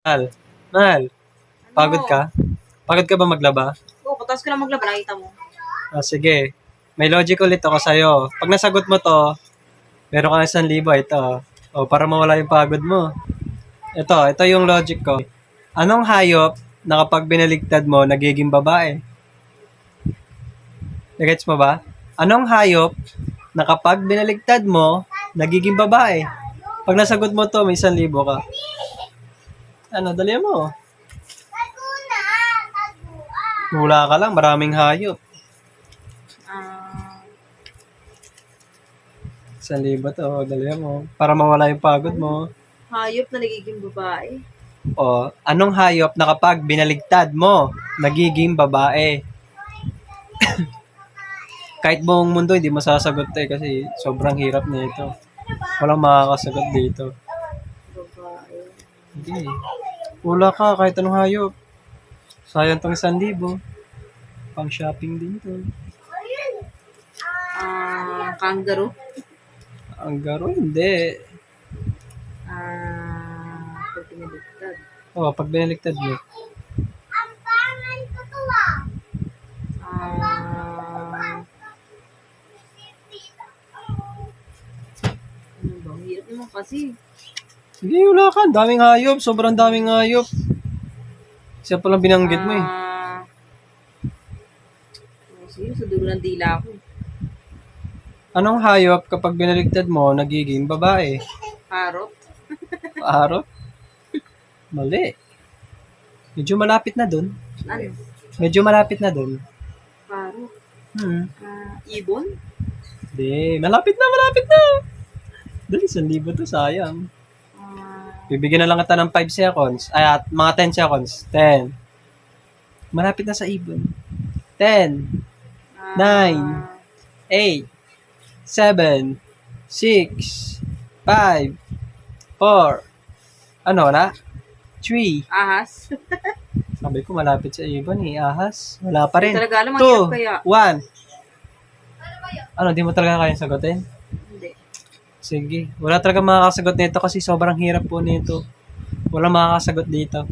Mahal, mahal, pagod Ano? ka? Pagod ka ba maglaba? Oo, katas ko lang maglaba, nakita mo. Sige. May logic ulit ako sa'yo. Pag nasagot mo to, meron ka ng 1,000 ito. O, para mawala yung pagod mo. Ito yung logic ko. Anong hayop na kapag binaligtad mo, nagiging babae? Nagets mo ba? Anong hayop na kapag binaligtad mo, nagiging babae? Pag nasagot mo to, may 1,000 ka. Ano, dali mo. Hula ka lang, maraming hayop. Ah, 1,000 to, dali mo. Para mawala yung pagod mo. hayop na nagiging babae. O, anong hayop na kapag binaligtad mo, nagiging babae? Kahit buong mundo, hindi mo sasagot kasi sobrang hirap nito. Walang makakasagot dito. Babae. Hindi. Hula ka kahit anong hayop. Sayang tong 1,000. Pang shopping din to. Kangaroo. Ang garo, hindi. Pag pinaliktad. O, pag binaligtad mo. Ah, ano ba? Ang hirap naman kasi. Sige, hula ka. Ang daming hayop. Sobrang daming hayop. Siya palang binanggit mo eh. Sige, sa dulo ng dila ko. Anong hayop kapag binaligtad mo, nagiging babae? Parot. Parot? Mali. Medyo malapit na dun. Ano? Medyo malapit na dun. Parot. Ibon? Hindi. Malapit na. Dali, 1,000 to. Sayang. Bibigyan na lang kita ng 5 seconds. Ay, at mga 10 seconds. 10. Malapit na sa ibon. 10, 9, 8, 7, 6, 5, 4, ano na? 3. Ahas. Sabi ko malapit sa ibon eh. Ahas. Wala pa rin. Talaga alam, ang 2, hirap kaya. 1. Ano, di mo talaga kayang sagutin? Hindi. Sige. Wala talaga makakasagot nito kasi sobrang hirap po nito. Wala makakasagot dito.